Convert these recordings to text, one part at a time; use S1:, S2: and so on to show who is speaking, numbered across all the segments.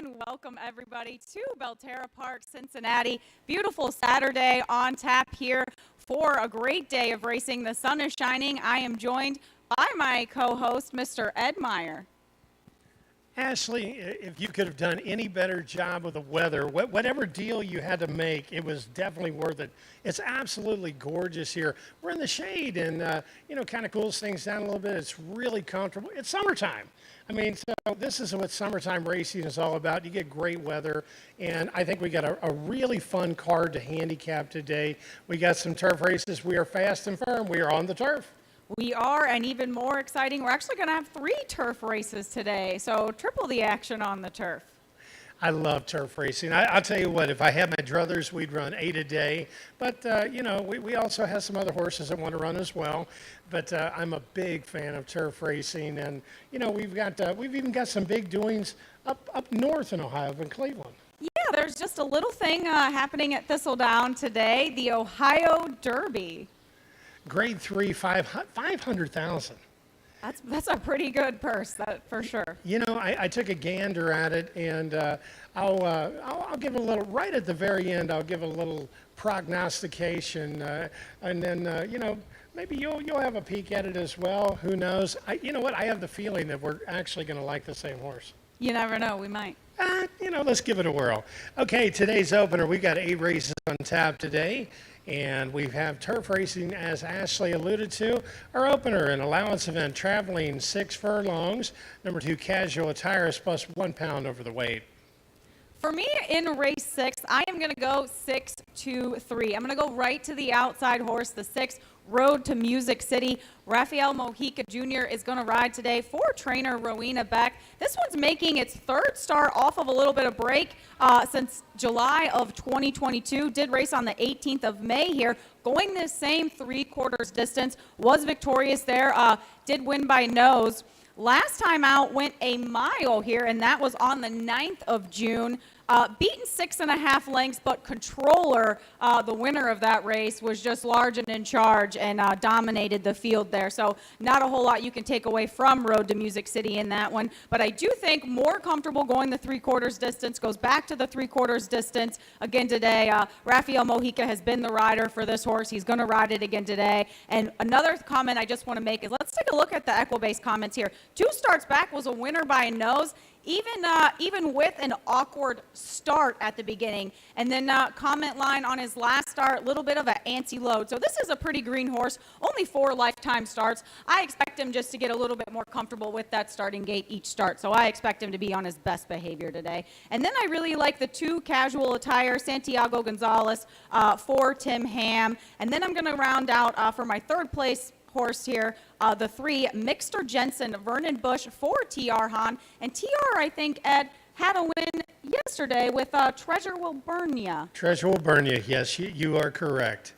S1: and welcome everybody to Belterra Park, Cincinnati. Beautiful Saturday on tap here for a great day of racing. The sun is shining. I am joined by my co-host, Mr. Ed Meyer.
S2: Ashley, if you could have done any better job with the weather, whatever deal you had to make, it was definitely worth it. It's absolutely gorgeous here. We're in the shade and, kind of cools things down a little bit. It's really comfortable. It's summertime. So this is what summertime racing is all about. You get great weather, and I think we got a really fun card to handicap today. We got some turf races. We are fast and firm. We are on the turf.
S1: We are, and even more exciting, we're actually going to have 3 turf races today, so triple the action on the turf.
S2: I love turf racing. I'll tell you what, if I had my druthers, we'd run 8 a day. But, we also have some other horses that want to run as well. But I'm a big fan of turf racing. And, we've even got some big doings up north in Ohio, up in Cleveland.
S1: Yeah, there's just a little thing happening at Thistledown today, the Ohio Derby.
S2: Grade 3, 500,000.
S1: That's a pretty good purse, that for sure.
S2: I took a gander at it, and I'll give a little, right at the very end, I'll give a little prognostication, and then, maybe you'll have a peek at it as well. Who knows? You know what? I have the feeling that we're actually going to like the same horse.
S1: You never know. We might.
S2: Let's give it a whirl. Okay, today's opener, we've got 8 races on tap today. And we have turf racing, as Ashley alluded to. Our opener, an allowance event, traveling 6 furlongs. Number 2, casual attires plus 1 pound over the weight.
S1: For me, in race 6, I am going to go 6-2-3. I'm going to go right to the outside horse, the 6, Road to Music City. Rafael Mojica Jr. is going to ride today for trainer Rowena Beck. This one's making its 3rd start off of a little bit of break since July of 2022. Did race on the 18th of May here, going the same 3/4 distance. Was victorious there. Did win by nose. Last time out went a mile here, and that was on the 9th of June. Beaten 6.5 lengths, but Controller, the winner of that race, was just large and in charge and dominated the field there. So not a whole lot you can take away from Road to Music City in that one. But I do think more comfortable going the 3/4 distance, goes back to the 3/4 distance again today. Rafael Mojica has been the rider for this horse. He's going to ride it again today. And another comment I just want to make is let's take a look at the Equibase comments here. 2 starts back was a winner by a nose. Even with an awkward start at the beginning, and then comment line on his last start, a little bit of an antsy load. So this is a pretty green horse, only 4 lifetime starts. I expect him just to get a little bit more comfortable with that starting gate each start. So I expect him to be on his best behavior today. And then I really like the 2 casual attire, Santiago Gonzalez for Tim Ham. And then I'm going to round out for my 3rd place horse here, the 3, Mixter Jensen, Vernon Bush for TR Hahn. And TR, I think, Ed, had a win yesterday with Treasure Will Burn Ya.
S2: Treasure Will Burn Ya, yes, you are correct.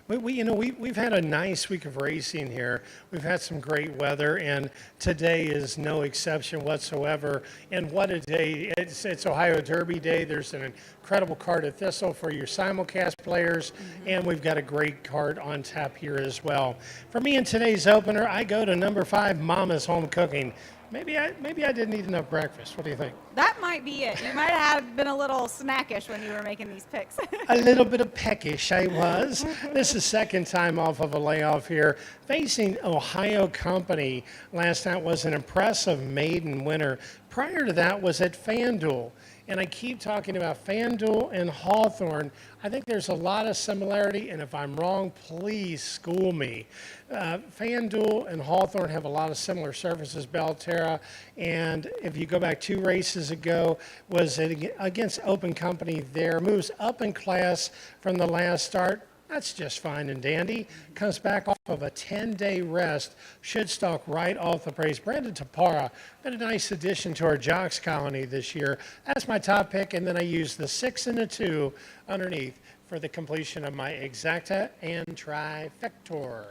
S2: We've had a nice week of racing here. We've had some great weather, and today is no exception whatsoever. And what a day. It's Ohio Derby Day. There's an incredible card at Thistle for your simulcast players, and we've got a great card on tap here as well. For me in today's opener, I go to number 5, Mama's Home Cooking. Maybe I didn't eat enough breakfast. What do you think?
S1: That might be it. You might have been a little snackish when you were making these picks.
S2: A little bit of peckish, I was. This is 2nd time off of a layoff here. Facing Ohio Company last night was an impressive maiden winner. Prior to that was at FanDuel. And I keep talking about FanDuel and Hawthorne. I think there's a lot of similarity, and if I'm wrong, please school me. FanDuel and Hawthorne have a lot of similar surfaces, Belterra, and if you go back 2 races ago, was it against Open Company there, moves up in class from the last start. That's just fine and dandy. Comes back off of a 10-day rest. Should stalk right off the pace. Brandon Tapara, been a nice addition to our Jocks colony this year. That's my top pick, and then I use the 6 and the 2 underneath for the completion of my exacta and trifector.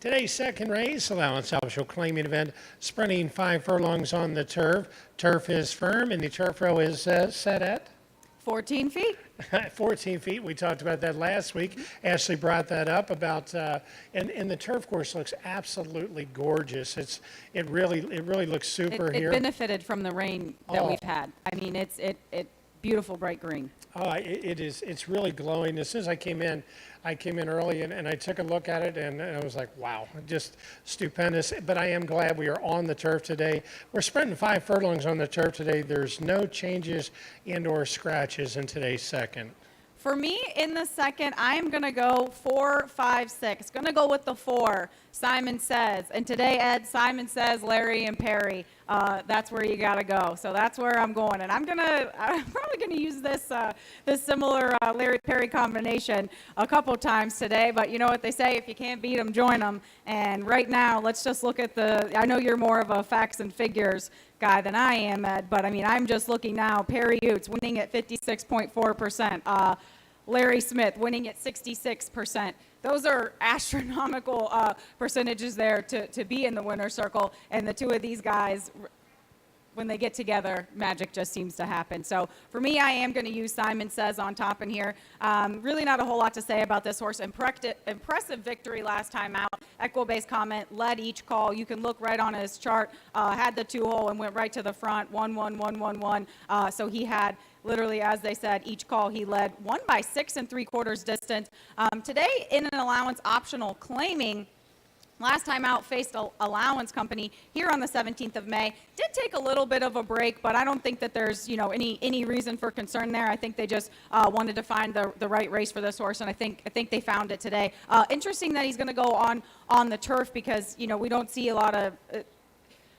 S2: Today's 2nd race, allowance optional claiming event, sprinting 5 furlongs on the turf. Turf is firm, and the turf row is set at
S1: 14 feet.
S2: 14 feet. We talked about that last week. Ashley brought that up about, and the turf course looks absolutely gorgeous. It really looks super
S1: It
S2: here.
S1: benefited from the rain that
S2: Oh.
S1: we've had. I mean, it's beautiful bright green.
S2: Oh, it is. It's really glowing. As soon as I came in early and I took a look at it and I was like, wow, just stupendous. But I am glad we are on the turf today. We're spreading 5 furlongs on the turf today. There's no changes and or scratches in today's second.
S1: For me, in the second, I am going to go 4, 5, 6. Going to go with the 4, Simon Says. And today, Ed, Simon Says, Larry, and Perry. That's where you got to go. So that's where I'm going. And I'm probably going to use this similar Larry Perry combination a couple times today. But you know what they say, if you can't beat them, join them. And right now, let's just look at I know you're more of a facts and figures guy than I am, Ed, but I mean, I'm just looking now. Perry Utes winning at 56.4%. Larry Smith winning at 66%. Those are astronomical percentages there to be in the winner's circle. And the two of these guys, when they get together, magic just seems to happen. So for me, I am going to use Simon Says on top in here. Really not a whole lot to say about this horse. Impressive victory last time out. Equibase comment, led each call. You can look right on his chart. Had the 2-hole and went right to the front. 1-1-1-1-1. So he had literally, as they said, each call he led. Won by 6 3/4 distance. Today in an allowance optional claiming. Last time out, faced Allowance Company here on the 17th of May. Did take a little bit of a break, but I don't think that there's any reason for concern there. I think they just wanted to find the right race for this horse, and I think they found it today. Interesting that he's going to go on the turf because we don't see a lot of.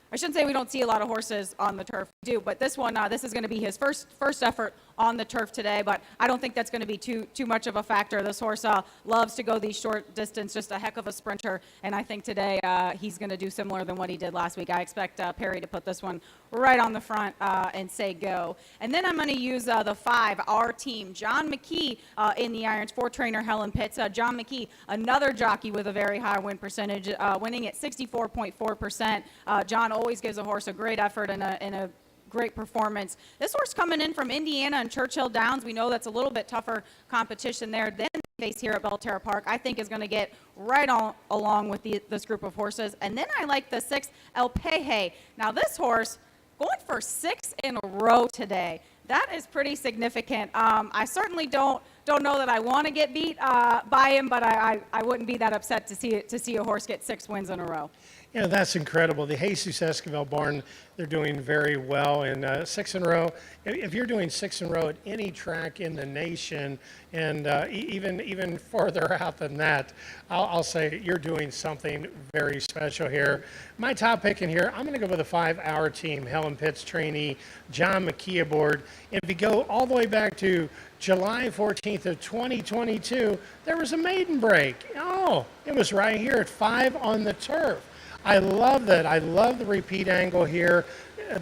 S1: I shouldn't say we don't see a lot of horses on the turf. We do, but this one, this is going to be his first effort on the turf today, but I don't think that's going to be too much of a factor. This horse loves to go these short distance, just a heck of a sprinter, and I think today he's going to do similar than what he did last week. I expect Perry to put this one right on the front and say go. And then I'm going to use the 5, our team, John McKee in the irons for trainer Helen Pitts. John McKee, another jockey with a very high win percentage, winning at 64.4%. John always gives a horse a great effort and a great performance. This horse coming in from Indiana and Churchill Downs. We know that's a little bit tougher competition there than they face here at Belterra Park. I think is going to get right along with this group of horses. And then I like the 6, El Peje. Now this horse going for 6 in a row today. That is pretty significant. I certainly don't know that I want to get beat by him, but I wouldn't be that upset to see a horse get 6 wins in a row.
S2: Yeah, that's incredible. The Jesus Esquivel barn, they're doing very well. And 6 in a row, if you're doing 6 in a row at any track in the nation, and even farther out than that, I'll say you're doing something very special here. My top pick in here, I'm going to go with a 5, our team, Helen Pitts trainee, John McKee aboard. And if you go all the way back to July 14th of 2022, there was a maiden break. Oh, it was right here at 5 on the turf. I love that. I love the repeat angle here.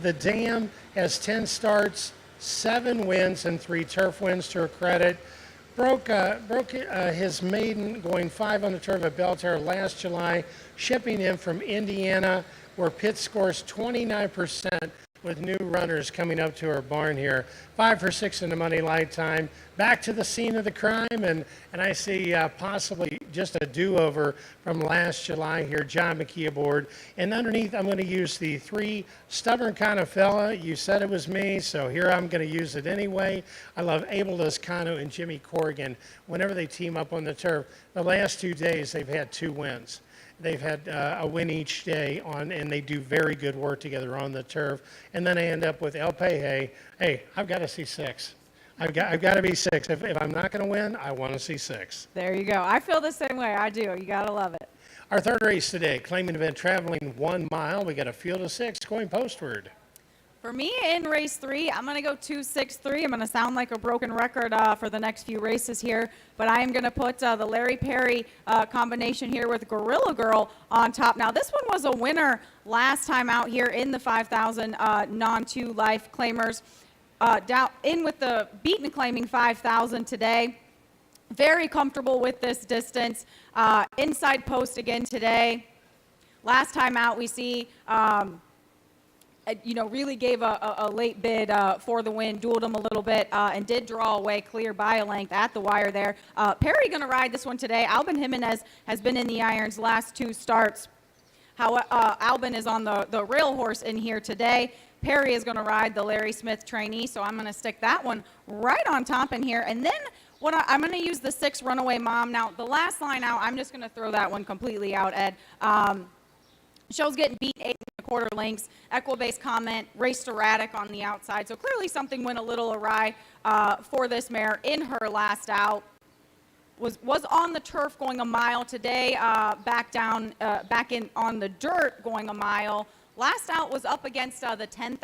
S2: The dam has 10 starts, 7 wins, and 3 turf wins to her credit. Broke his maiden going 5 on the turf at Belterra last July, shipping in from Indiana, where Pitt scores 29% with new runners coming up to her barn here. 5 for 6 in the money lifetime. Back to the scene of the crime, and I see possibly just a do-over from last July here. John McKee aboard. And underneath, I'm going to use the 3, Stubborn Kind of Fella. You said it was me, so here I'm going to use it anyway. I love Abel Descano and Jimmy Corrigan. Whenever they team up on the turf, the last 2 days they've had 2 wins. They've had a win each day and they do very good work together on the turf. And then I end up with El Peje. Hey, I've got to see 6. I've got to be 6. If I'm not going to win, I want to see 6.
S1: There you go. I feel the same way. I do. You got to love it.
S2: Our third race today, claiming event traveling 1 mile. We got a field of 6 going postward.
S1: For me, in race 3, I'm going to go 2-6-3. I'm going to sound like a broken record for the next few races here, but I am going to put the Larry Perry combination here with Gorilla Girl on top. Now, this one was a winner last time out here in the 5,000 non-2 life claimers. Down in with the beaten claiming 5,000 today. Very comfortable with this distance. Inside post again today. Last time out, we see really gave a late bid for the win, dueled him a little bit, and did draw away clear by a length at the wire there. Perry going to ride this one today. Albin Jimenez has been in the irons last 2 starts. How Albin is on the rail horse in here today. Perry is going to ride the Larry Smith trainee, so I'm going to stick that one right on top in here. And then I'm going to use the 6 Runaway Mom. Now, the last line out, I'm just going to throw that one completely out, Ed. Show's getting beat 8 1/4 lengths. Equibase comment, raced erratic on the outside. So clearly something went a little awry for this mare in her last out. Was on the turf going a mile today, back in on the dirt going a mile. Last out was up against the $10,000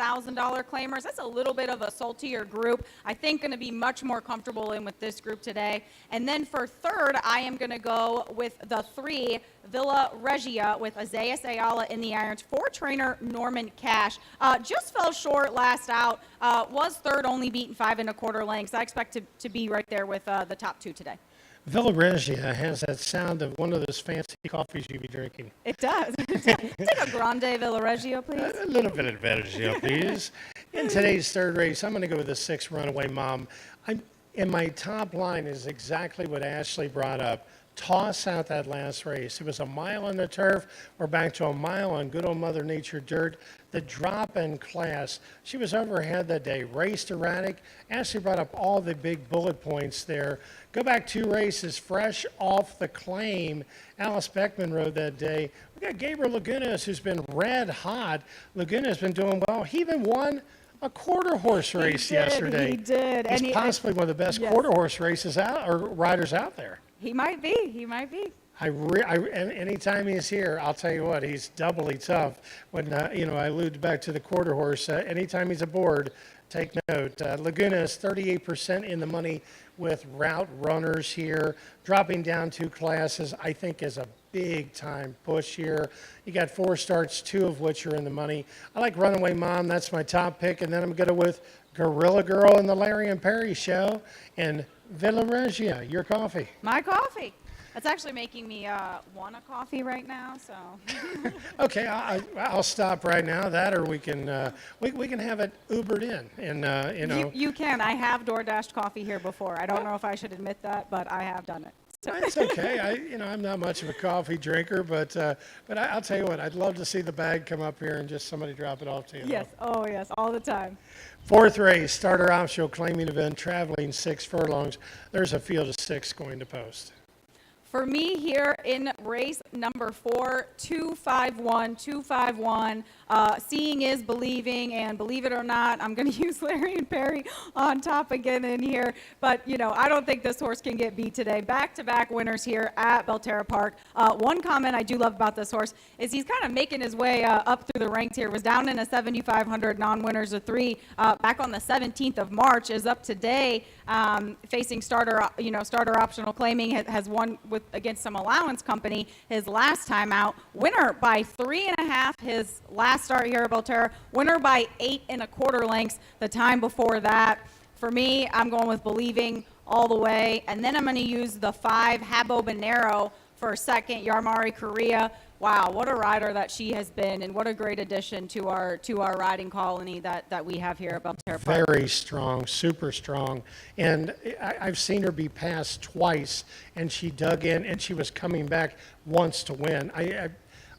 S1: claimers. That's a little bit of a saltier group. I think going to be much more comfortable in with this group today. And then for third, I am going to go with the 3 Villa Regia with Isaiah Ayala in the irons for trainer Norman Cash. Just fell short last out. Was third, only beaten 5 1/4 lengths. I expect to be right there with the top 2 today.
S2: Villa Regia has that sound of one of those fancy coffees you be drinking.
S1: It does. Take a grande Villa Regia, please.
S2: A little bit of Regia, please. In today's third race, I'm going to go with the 6 Runaway Mom. And my top line is exactly what Ashley brought up. Toss out that last race. It was a mile on the turf. We're back to a mile on good old Mother Nature dirt. The drop in class. She was overhead that day. Raced erratic. Ashley brought up all the big bullet points there. Go back 2 races fresh off the claim. Alice Beckman rode that day. We got Gabriel Lagunas, who's been red hot. Laguna's been doing well. He even won a quarter horse race yesterday.
S1: He did.
S2: He's possibly one of the best quarter horse races out or riders out there.
S1: He might be. He might be.
S2: And anytime he's here, I'll tell you what, he's doubly tough. When I allude back to the quarter horse, anytime he's aboard, take note. Laguna is 38% in the money with route runners here. Dropping down 2 classes, I think, is a big time push here. You got 4 starts, 2 of which are in the money. I like Runaway Mom. That's my top pick. And then I'm going to go with Gorilla Girl in the Larry and Perry show and Villa Regia, your coffee.
S1: My coffee. That's actually making me want a coffee right now. So.
S2: Okay, I'll stop right now. That, or we can have it Ubered in, and
S1: You can. I have DoorDashed coffee here before. I don't know if I should admit that, but I have done it. So.
S2: It's okay. I'm not much of a coffee drinker, but I'll tell you what. I'd love to see the bag come up here and just somebody drop it off to you.
S1: Yes. Oh, yes. All the time.
S2: 4th race, starter optional claiming event, traveling 6 furlongs. There's a field of 6 going to post.
S1: For me here in race number 4, 251. Seeing is believing, and believe it or not, I'm going to use Larry and Perry on top again in here. But, I don't think this horse can get beat today. Back-to-back winners here at Belterra Park. One comment I do love about this horse is he's kind of making his way up through the ranks here. Was down in a 7,500 non-winners of 3 back on the 17th of March. Is up today facing starter optional claiming. Has won against some allowance company his last time out. Winner by 3.5 his last start here at Belterra. Winner by 8 1/4 lengths the time before that. For me, I'm going with believing all the way. And then I'm going to use the 5 Habo Bonero for second, Yarmari Korea. Wow, what a rider that she has been, and what a great addition to our riding colony that we have here at Belterra Park.
S2: Very strong, super strong. And I've seen her be passed twice, and she dug in, and she was coming back once to win.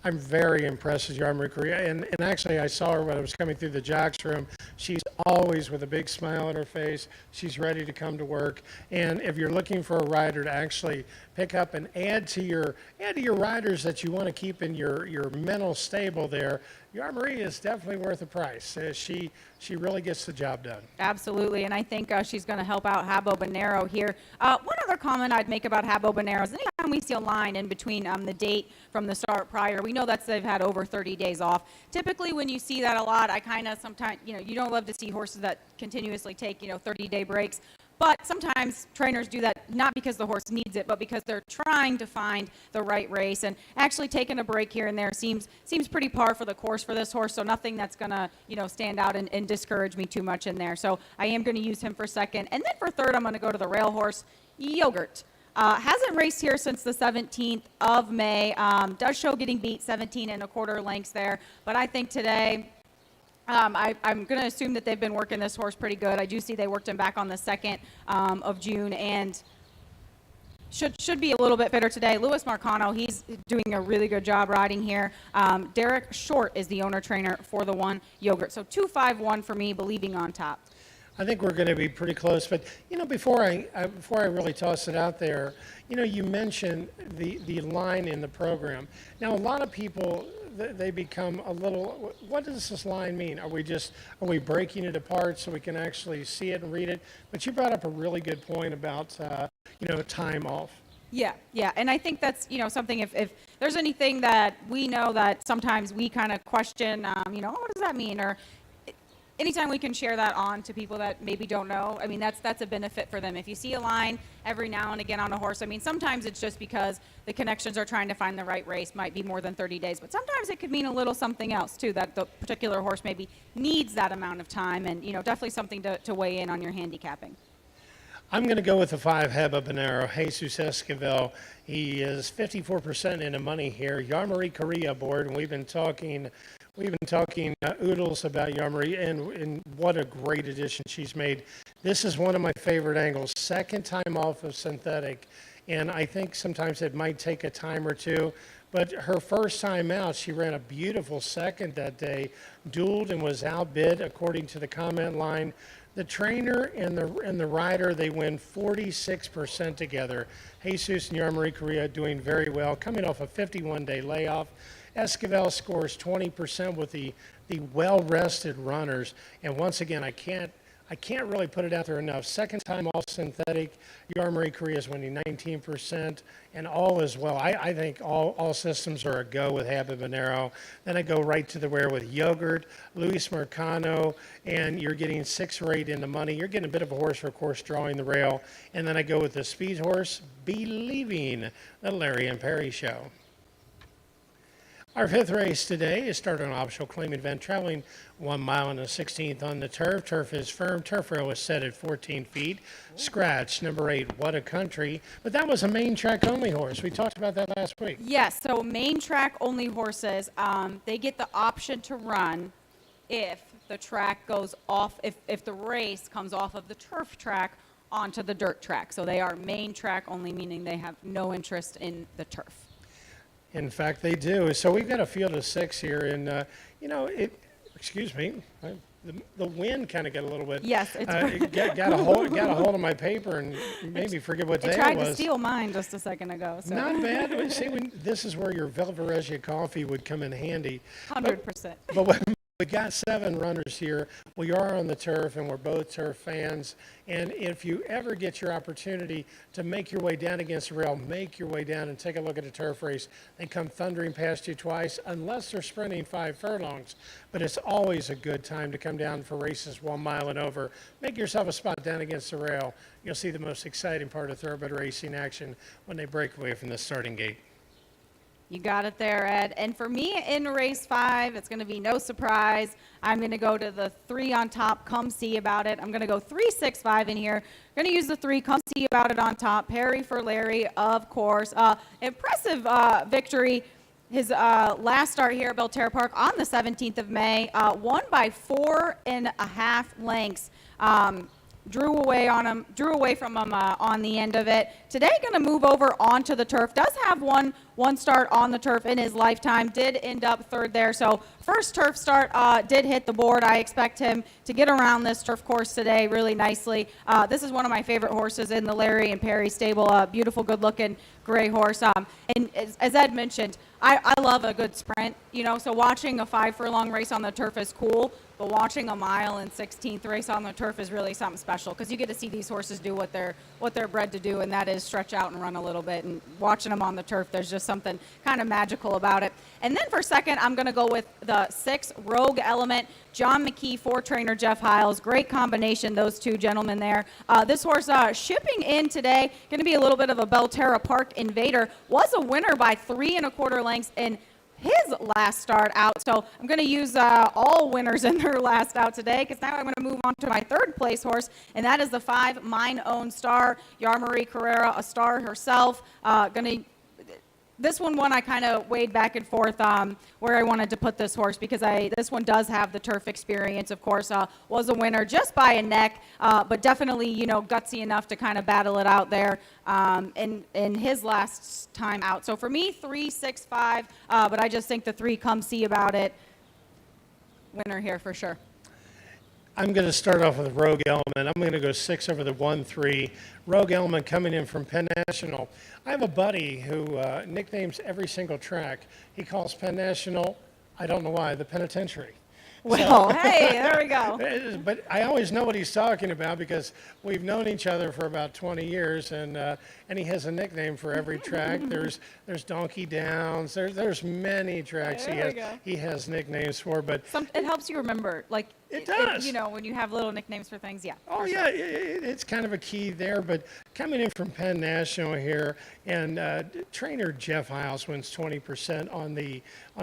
S2: I'm very impressed with Yarmari Korea. And actually, I saw her when I was coming through the jocks room. She's always with a big smile on her face. She's ready to come to work. And if you're looking for a rider to actually pick up and add to your riders that you want to keep in your mental stable there, Yarmari is definitely worth a price. She really gets the job done.
S1: Absolutely, and I think she's going to help out Habo Bonero here. One other comment I'd make about Habo Bonero is anytime we see a line in between the date from the start prior, we know that they've had over 30 days off. Typically, when you see that a lot, I kind of sometimes, you don't love to see horses that continuously take, 30-day breaks. But sometimes trainers do that not because the horse needs it, but because they're trying to find the right race. And actually taking a break here and there seems pretty par for the course for this horse. So nothing that's going to, stand out and discourage me too much in there. So I am going to use him for second. And then for third, I'm going to go to the rail horse, Yogurt. Hasn't raced here since the 17th of May. Does show getting beat 17 1/4 lengths there. But I think today I'm going to assume that they've been working this horse pretty good. I do see they worked him back on the 2nd of June, and should be a little bit fitter today. Louis Marcano, he's doing a really good job riding here. Derek Short is the owner trainer for the 1 Yogurt. So 2-5-1 for me, believing on top.
S2: I think we're going to be pretty close, but before I really toss it out there, you mentioned the line in the program. Now, a lot of people they become a little. What does this line mean? Are we breaking it apart so we can actually see it and read it? But you brought up a really good point about time off.
S1: Yeah, and I think that's, something if there's anything that we know that sometimes we kind of question, what does that mean? Or anytime we can share that on to people that maybe don't know, I mean, that's a benefit for them. If you see a line every now and again on a horse, I mean, sometimes it's just because the connections are trying to find the right race, might be more than 30 days, but sometimes it could mean a little something else too, that the particular horse maybe needs that amount of time, and, definitely something to weigh in on your handicapping.
S2: I'm going to go with the 5 Habanero, Jesus Esquivel. He is 54% in the money here. Yarmarie Correa aboard, and we've been talking oodles about Yarmarie, and what a great addition she's made. This is one of my favorite angles. Second time off of synthetic, and I think sometimes it might take a time or two. But her first time out, she ran a beautiful second that day, dueled and was outbid according to the comment line. The trainer and the rider, they win 46% together. Jesus and Yarmarie Correa doing very well, coming off a 51-day layoff. Esquivel scores 20% with the well-rested runners. And once again, I can't really put it out there enough. Second time off synthetic, Yarmarie Correa is winning 19%, and all is well. I think all systems are a go with Habanero. Then I go right to the rear with Yogurt, Luis Marcano, and you're getting 6 or 8 in the money. You're getting a bit of a horse for course drawing the rail. And then I go with the speed horse, Believing, the Larry and Perry Show. Our 5th race today is started on an optional claim event, traveling 1 mile and a 16th on the turf. Turf is firm. Turf rail is set at 14 feet. Scratch, number 8, What a Country. But that was a main track only horse. We talked about that last week.
S1: Yes, so main track only horses, they get the option to run if the track goes off, if the race comes off of the turf track onto the dirt track. So they are main track only, meaning they have no interest in the turf.
S2: In fact, they do. So we've got a field of 6 here, and excuse me, the wind kind of got a little bit.
S1: Yes, it's
S2: got a hold of my paper and made me forget what day it was.
S1: It tried to steal mine just a second ago. So.
S2: Not bad. See, this is where your Velvet Regia coffee would come in handy.
S1: 100%.
S2: But we got 7 runners here. We are on the turf, and we're both turf fans. And if you ever get your opportunity to make your way down against the rail, make your way down and take a look at a turf race. They come thundering past you twice, unless they're sprinting 5 furlongs. But it's always a good time to come down for races 1 mile and over. Make yourself a spot down against the rail. You'll see the most exciting part of thoroughbred racing action when they break away from the starting gate.
S1: You got it there, Ed. And for me in race 5, it's going to be no surprise. I'm going to go to the 3 on top. Come see about it. I'm going to go 3-6-5 in here. I'm going to use the 3. Come see about it on top. Perry for Larry, of course. Impressive victory. His last start here at Belterra Park on the 17th of May. Won by 4.5 lengths. Drew away from him on the end of it. Today, going to move over onto the turf. Does have one start on the turf in his lifetime. Did end up 3rd there. So first turf start did hit the board. I expect him to get around this turf course today really nicely. This is one of my favorite horses in the Larry and Perry stable. Beautiful, good-looking gray horse. And as Ed mentioned, I love a good sprint. So watching a 5 furlong race on the turf is cool. But watching a mile and 16th race on the turf is really something special, because you get to see these horses do what they're bred to do, and that is stretch out and run a little bit. And watching them on the turf, there's just something kind of magical about it. And then for second, I'm going to go with the 6 Rogue Element, John McKee for trainer Jeff Hiles. Great combination, those 2 gentlemen there. This horse shipping in today, going to be a little bit of a Belterra Park invader. Was a winner by 3 1/4 lengths in his last start out. So I'm going to use all winners in their last out today, because now I'm going to move on to my 3rd place horse, and that is the 5 Mine Own Star, Yarmarie Carrera, a star herself. this one I kind of weighed back and forth where I wanted to put this horse because this one does have the turf experience, of course, was a winner just by a neck, but definitely, you know, gutsy enough to kind of battle it out there in his last time out. So for me, 3, 6, 5, but I just think the 3, Come See About It, winner here for sure.
S2: I'm going to start off with Rogue Element. I'm going to go 6 over the 1-3. Rogue Element coming in from Penn National. I have a buddy who nicknames every single track. He calls Penn National, I don't know why, the penitentiary.
S1: Well, hey, there we go.
S2: But I always know what he's talking about because we've known each other for about 20 years, and he has a nickname for every track. There's Donkey Downs. There's many tracks he has nicknames for. But
S1: it helps you remember, like
S2: it does.
S1: You know, when you have little nicknames for things, yeah.
S2: Oh yeah, it's kind of a key there. But coming in from Penn National here, and trainer Jeff Hiles wins 20% on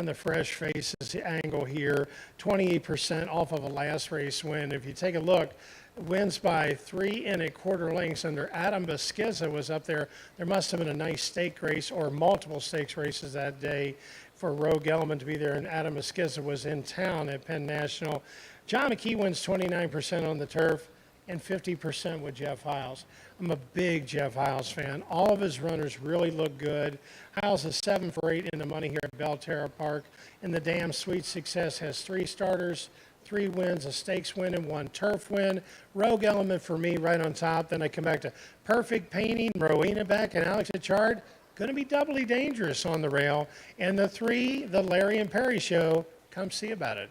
S2: the fresh faces angle here, 28% off of a last race win. If you take a look, wins by 3 1/4 lengths under Adam Beskiza was up there. There must have been a nice stake race or multiple stakes races that day for Rogue Element to be there, and Adam Beskiza was in town at Penn National. John McKee wins 29% on the turf and 50% with Jeff Hiles. I'm a big Jeff Hiles fan. All of his runners really look good. Hiles is 7 for 8 in the money here at Belterra Park. And the Damn Sweet Success has 3 starters, 3 wins, a stakes win, and 1 turf win. Rogue Element for me right on top. Then I come back to Perfect Painting, Rowena Beck, and Alex Achard. Going to be doubly dangerous on the rail. And the 3, the Larry and Perry Show. Come see about it.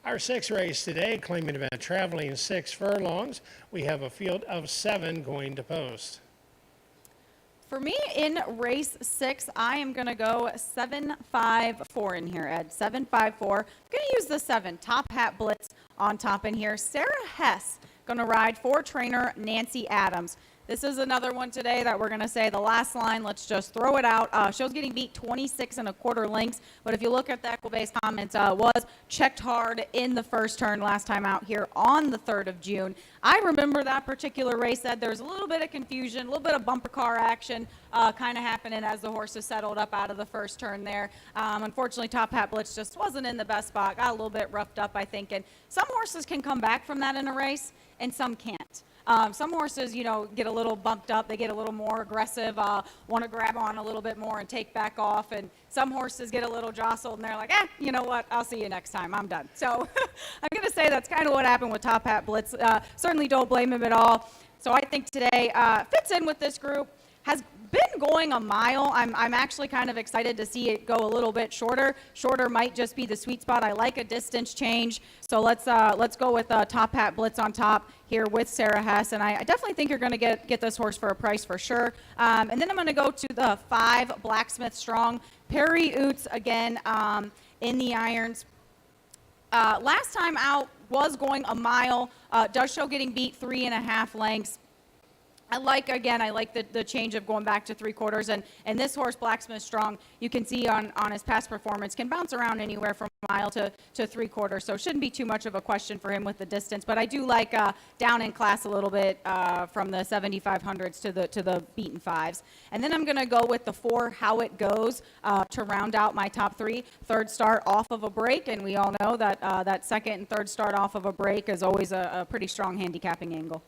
S2: Our 6th race today, claiming event, traveling 6 furlongs. We have a field of 7 going to post.
S1: For me, in race 6, I am going to go 7-5-4 in here, Ed. 7-5-4. I'm going to use the 7, Top Hat Blitz on top in here. Sarah Hess going to ride for trainer Nancy Adams. This is another one today that we're going to say the last line, let's just throw it out. Show's getting beat 26 1/4 lengths, but if you look at the Equibase comments, was checked hard in the first turn last time out here on the 3rd of June. I remember that particular race, that there was a little bit of confusion, a little bit of bumper car action kind of happening as the horses settled up out of the first turn there. Unfortunately, Top Hat Blitz just wasn't in the best spot, got a little bit roughed up, I think, and some horses can come back from that in a race, and some can't. Some horses, you know, get a little bumped up. They get a little more aggressive, want to grab on a little bit more and take back off. And some horses get a little jostled, and they're like, you know what? I'll see you next time. I'm done. So I'm going to say that's kind of what happened with Top Hat Blitz. Certainly don't blame him at all. So I think today fits in with this group. Has been going a mile. I'm actually kind of excited to see it go a little bit shorter. Shorter might just be the sweet spot. I like a distance change. So let's go with Top Hat Blitz on top here with Sarah Hess. And I definitely think you're going to get this horse for a price for sure. And then I'm going to go to the 5 Blacksmith Strong. Perry Oots again in the irons. Last time out was going a mile. Does show getting beat 3.5 lengths. I like the change of going back to 3/4, and this horse, Blacksmith Strong, you can see on his past performance, can bounce around anywhere from a mile to 3/4, so shouldn't be too much of a question for him with the distance, but I do like down in class a little bit from the 7500s to the beaten 5s. And then I'm going to go with the 4 How It Goes to round out my top 3. Third start off of a break, and we all know that that second and third start off of a break is always a pretty strong handicapping angle.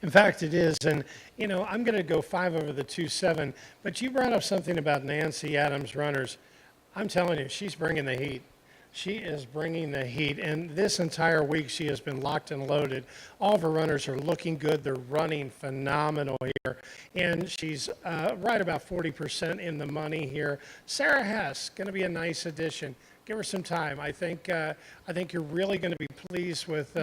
S2: In fact, it is. And, you know, I'm going to go 5 over the 2-7. But you brought up something about Nancy Adams runners. I'm telling you, she's bringing the heat. She is bringing the heat. And this entire week, she has been locked and loaded. All of her runners are looking good. They're running phenomenal here. And she's right about 40% in the money here. Sarah Hess, going to be a nice addition. Give her some time. I think you're really going to be pleased with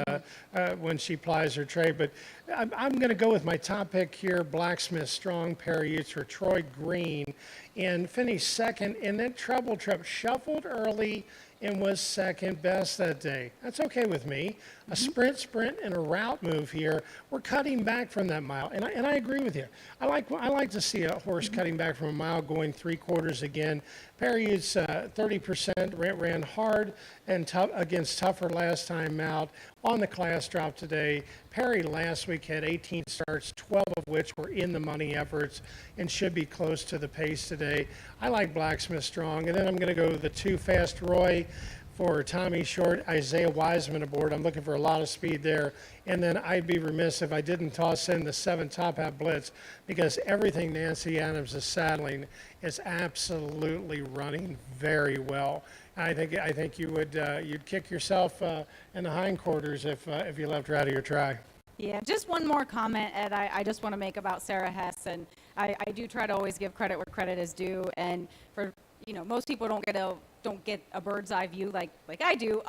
S2: when she plies her trade. But I'm going to go with my top pick here, Blacksmith Strong, Perry Oots for Troy Green, and finished second. And then Treble Trip shuffled early and was second best that day. That's okay with me. A sprint, and a route move here. We're cutting back from that mile, and I agree with you. I like to see a horse cutting back from a mile, going 3/4 again. Perry is 30%, ran hard and tough against tougher last time out. on the class drop today. Perry last week had 18 starts, 12 of which were in the money efforts and should be close to the pace today. I like Blacksmith strong. And then I'm going to go the 2 Fast Roy for Tommy Short, Isaiah Wiseman aboard. I'm looking for a lot of speed there. And then I'd be remiss if I didn't toss in the 7 Top Hat Blitz, because everything Nancy Adams is saddling is absolutely running very well. I think you would you'd kick yourself in the hindquarters if you left her out of your try.
S1: Yeah, just one more comment, Ed, I just want to make about Sarah Hess, and I do try to always give credit where credit is due, and for, most people don't get a bird's eye view like I do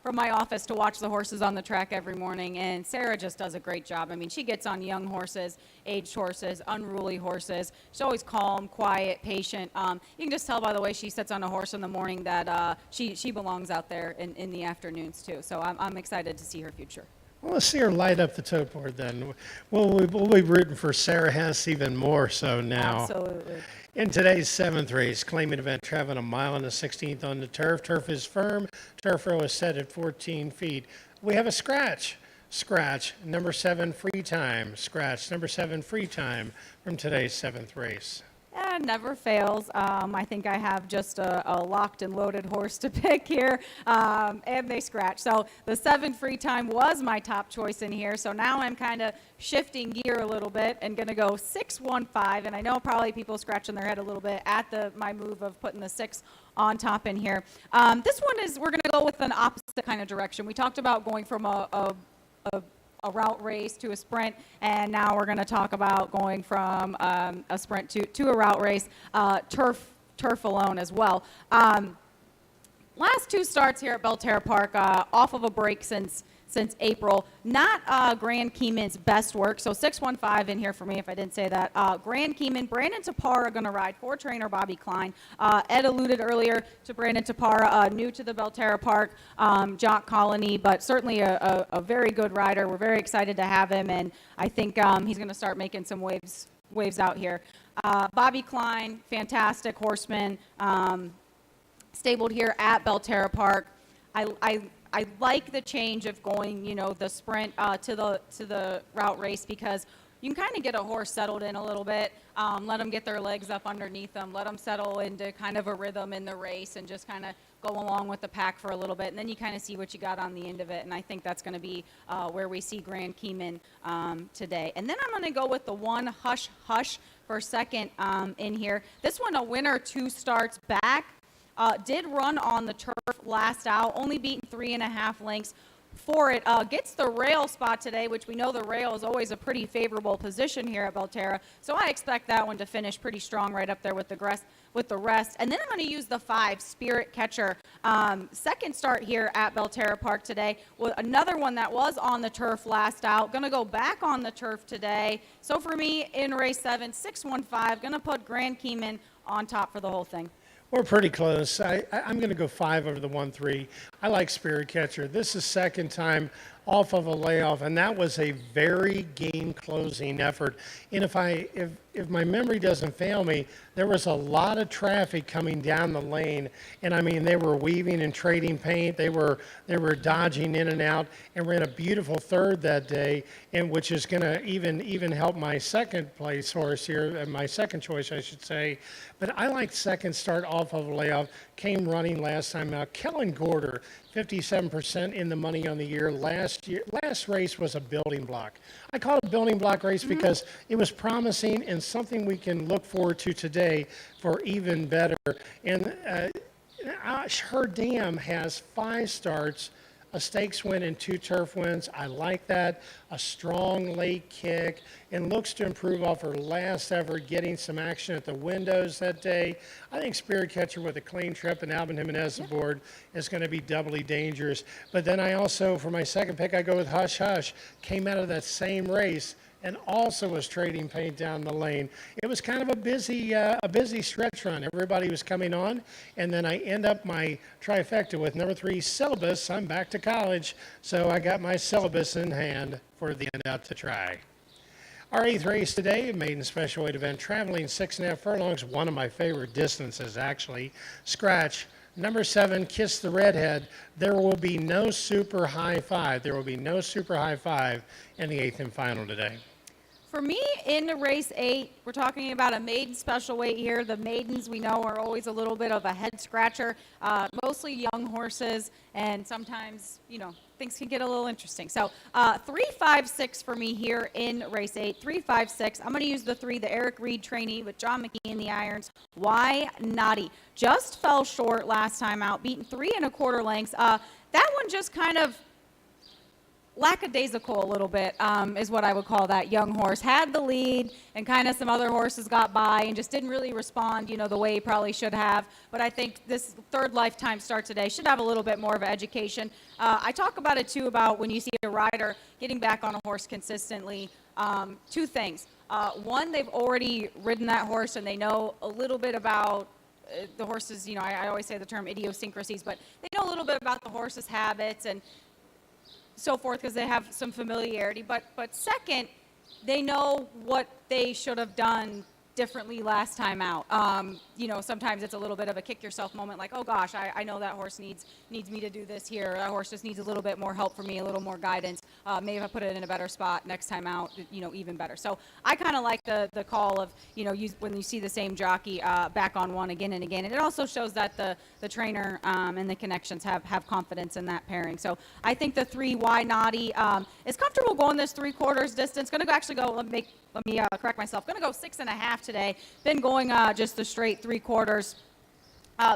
S1: from my office to watch the horses on the track every morning, and Sarah just does a great job. I mean, she gets on young horses, aged horses, unruly horses. She's always calm, quiet, patient. You can just tell by the way she sits on a horse in the morning that she belongs out there in the afternoons too. So I'm excited to see her future.
S2: Well, let's see her light up the tote board then. We'll be rooting for Sarah Hess even more so now.
S1: Absolutely.
S2: In today's 7th race, claiming event, traveling a mile and a 16th on the turf. Turf is firm. Turf row is set at 14 feet. We have a scratch. Scratch, number 7, free time. Scratch, number 7, free time from today's 7th race.
S1: Never fails. I think I have just a locked and loaded horse to pick here, and they scratch. So the 7 free time was my top choice in here. So now I'm kind of shifting gear a little bit and going to go 6-1-5. And I know probably people scratching their head a little bit at my move of putting the 6 on top in here. This one we're going to go with an opposite kind of direction. We talked about going from a route race to a sprint, and now we're going to talk about going from a sprint to a route race, turf alone as well. Last 2 starts here at Belterra Park, off of a break since April. Not Grand Keyman's best work, so 6-1-5 in here for me if I didn't say that. Grand Keyman, Brandon Tapara going to ride for trainer Bobby Klein. Ed alluded earlier to Brandon Tapara, new to the Belterra Park jock colony, but certainly a very good rider. We're very excited to have him, and I think he's going to start making some waves out here. Bobby Klein, fantastic horseman, stabled here at Belterra Park. I like the change of going, the sprint to the route race, because you can kind of get a horse settled in a little bit, let them get their legs up underneath them, let them settle into kind of a rhythm in the race and just kind of go along with the pack for a little bit, and then you kind of see what you got on the end of it, and I think that's going to be where we see Grand Keyman today. And then I'm going to go with the 1 Hush Hush for second in here. This one a winner 2 starts back. Did run on the turf last out, only beaten 3.5 lengths for it. Gets the rail spot today, which we know the rail is always a pretty favorable position here at Belterra. So I expect that one to finish pretty strong right up there with the rest. And then I'm going to use the 5, Spirit Catcher. Second start here at Belterra Park today. With another one that was on the turf last out. Going to go back on the turf today. So for me, in race 7, 6-1-5, going to put Grand Keyman on top for the whole thing.
S2: We're pretty close. I'm going to go 5 over the 1-3. I like Spirit Catcher. This is second time off of a layoff, and that was a very game-closing effort. And if my memory doesn't fail me, there was a lot of traffic coming down the lane, and I mean they were weaving and trading paint. They were dodging in and out, and ran a beautiful third that day, and which is going to even help my second place horse here, my second choice, I should say. But I like second start off of a layoff. Came running last time out. Kellen Gorder, 57% in the money on the year. Last race was a building block. I call it a building block race because it was promising and something we can look forward to today for even better. And her dam has 5 starts, a stakes win and 2 turf wins. I like that. A strong late kick, and looks to improve off her last effort, getting some action at the windows that day. I think Spirit Catcher with a clean trip and Alvin Jimenez aboard is going to be doubly dangerous. But then I also, for my second pick, I go with Hush Hush. Came out of that same race and also was trading paint down the lane. It was kind of a busy stretch run. Everybody was coming on, and then I end up my trifecta with number 3, Syllabus. I'm back to college, so I got my syllabus in hand for the end out to try. Our 8th race today, maiden special weight event, traveling 6.5 furlongs, one of my favorite distances actually. Scratch, Number 7, Kiss the Redhead. There will be no super high five. There will be no super high five in the 8th and final today.
S1: For me, in race 8, we're talking about a maiden special weight here. The maidens, we know, are always a little bit of a head scratcher, mostly young horses, and sometimes, things can get a little interesting. So 3, 5, 6 for me here in race 8. 3, 5, 6. I'm going to use the 3, the Eric Reed trainee with John McKee in the irons. Why Naughty? Just fell short last time out, beaten 3 1/4 lengths. That one just kind of lackadaisical a little bit is what I would call that young horse. Had the lead and kind of some other horses got by and just didn't really respond, the way he probably should have. But I think this third lifetime start today should have a little bit more of an education. I talk about it too, about when you see a rider getting back on a horse consistently. 2 things. One, they've already ridden that horse and they know a little bit about the horse's, I always say the term idiosyncrasies, but they know a little bit about the horse's habits and so forth because they have some familiarity. But second, they know what they should have done differently last time out. Sometimes it's a little bit of a kick yourself moment, like, oh gosh, I know that horse needs me to do this here. That horse just needs a little bit more help from me, a little more guidance. Maybe if I put it in a better spot next time out, even better. So I kind of like the call of, when you see the same jockey back on one again and again. And it also shows that the trainer and the connections have confidence in that pairing. So I think the 3, Why Naughty, is comfortable going this 3/4 distance. Going to actually go, let me correct myself. Going to go 6.5 today. Been going just the straight 3/4.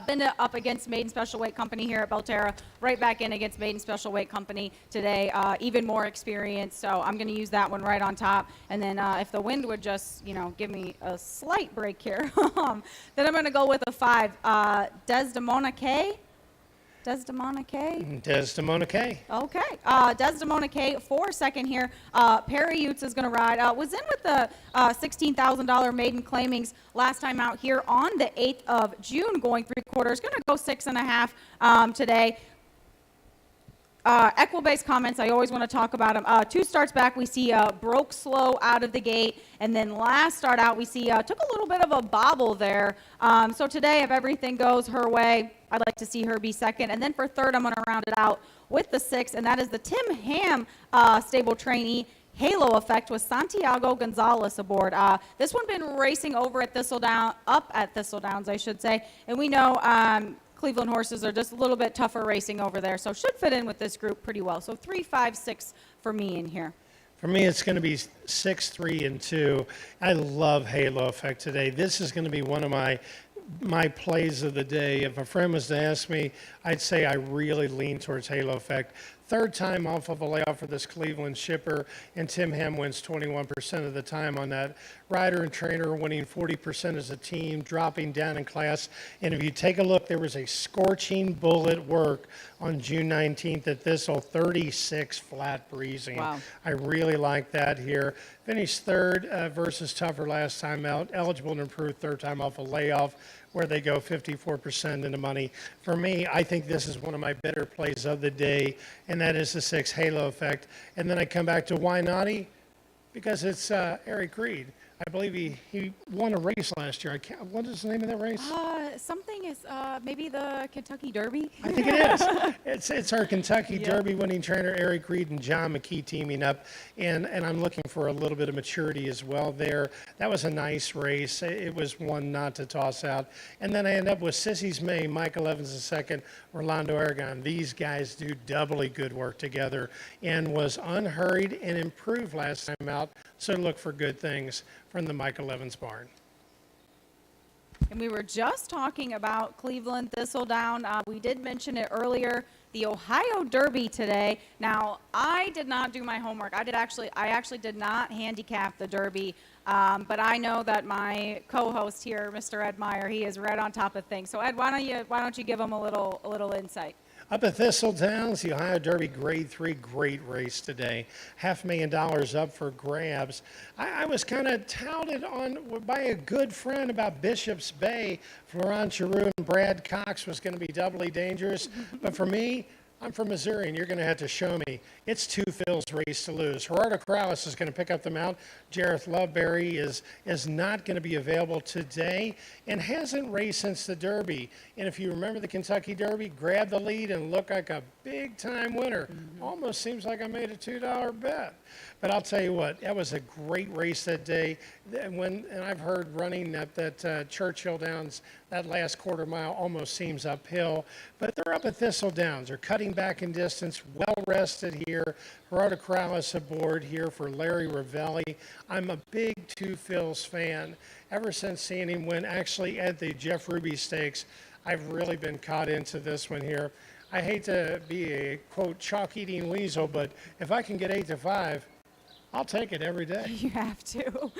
S1: Been up against Maiden Special Weight Company here at Belterra. Right back in against Maiden Special Weight Company today. Even more experience. So I'm going to use that one right on top. And then if the wind would just, give me a slight break here, then I'm going to go with a 5. Desdemona K. Desdemona K?
S2: Desdemona K.
S1: Okay. Desdemona K, 4 here. Perry Utes is going to ride. Was in with the $16,000 maiden claimings last time out here on the 8th of June, going 3/4. Going to go 6.5 today. Equibase comments, I always want to talk about them. 2 starts back, we see broke slow out of the gate, and then last start out, we see took a little bit of a bobble there. So today, if everything goes her way, I'd like to see her be second. And then for third, I'm going to round it out with the 6, and that is the Tim Ham stable trainee. Halo Effect with Santiago Gonzalez aboard. This one been racing over at up at Thistledowns, I should say, and we know Cleveland horses are just a little bit tougher racing over there, so should fit in with this group pretty well. So 3, 5, 6 for me in here.
S2: For me, it's going to be 6, 3, and 2. I love Halo Effect today. This is going to be one of my plays of the day. If a friend was to ask me, I'd say I really lean towards Halo Effect. Third time off of a layoff for this Cleveland shipper, and Tim Ham wins 21% of the time on that. Rider and trainer winning 40% as a team, dropping down in class. And if you take a look, there was a scorching bullet work on June 19th at Thistle, 36 flat breezing.
S1: Wow.
S2: I really like that here. Finished third versus tougher last time out. Eligible to improve third time off a layoff, where they go 54% into money. For me, I think this is one of my better plays of the day, and that is the 6, Halo Effect. And then I come back to Why Naughty? Because it's Eric Reed. I believe he won a race last year. What is the name of that race?
S1: Something is maybe the Kentucky Derby.
S2: I think it is. It's our Kentucky Derby winning trainer Eric Reed and John McKee teaming up, and I'm looking for a little bit of maturity as well there. That was a nice race. It was one not to toss out. And then I end up with Sissy's May, Michael Evans II, Orlando Aragon. These guys do doubly good work together, and was unhurried and improved last time out. So look for good things from the Michael Evans barn.
S1: And we were just talking about Cleveland Thistledown. We did mention it earlier, the Ohio Derby today. Now, I did not do my homework. I actually did not handicap the Derby, but I know that my co-host here, Mr. Ed Meyer, he is right on top of things. So, Ed, why don't you give him a little insight?
S2: Up at Thistledowns, the Ohio Derby Grade 3, great race today. $500,000 up for grabs. I was kind of touted on by a good friend about Bishop's Bay. Florent Giroux and Brad Cox was going to be doubly dangerous. But for me, I'm from Missouri, and you're going to have to show me. It's two Phil's race to lose. Gerardo Corrales is going to pick up the mount. Jareth Loveberry is not going to be available today and hasn't raced since the Derby. And if you remember the Kentucky Derby, grabbed the lead and looked like a big-time winner. Almost seems like I made a $2 bet. But I'll tell you what, that was a great race that day. And I've heard running at that Churchill Downs, that last quarter mile almost seems uphill. But they're up at Thistle Downs. They're cutting back in distance, well rested here. Gerardo Corrales aboard here for Larry Ravelli. I'm a big Two Phil's fan. Ever since seeing him win, actually at the Jeff Ruby Stakes, I've really been caught into this one here. I hate to be a, quote, chalk-eating weasel, but if I can get 8-5, I'll take it every day.
S1: You have to.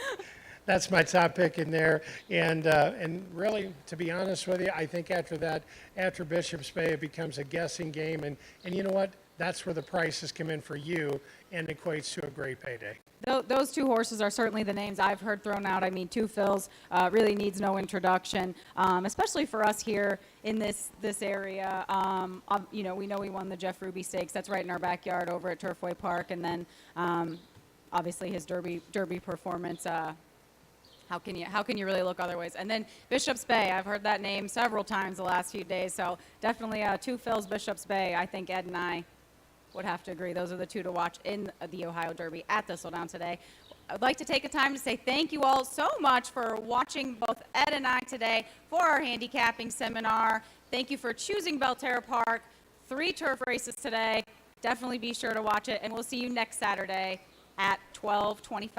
S2: That's my top pick in there. And really, to be honest with you, I think after that, after Bishop's Bay, it becomes a guessing game. And you know what? That's where the prices come in for you and equates to a great payday.
S1: Those two horses are certainly the names I've heard thrown out. I mean, Two Phil's really needs no introduction, especially for us here in this area. We know he won the Jeff Ruby Stakes. That's right in our backyard over at Turfway Park. And then, obviously, his Derby performance. How can you really look otherwise? And then Bishop's Bay. I've heard that name several times the last few days. So definitely Two Phil's Bishop's Bay. I think Ed and I would have to agree. Those are the two to watch in the Ohio Derby at Thistledown today. I'd like to take a time to say thank you all so much for watching both Ed and I today for our handicapping seminar. Thank you for choosing Belterra Park. 3 turf races today. Definitely be sure to watch it, and we'll see you next Saturday at 12:25.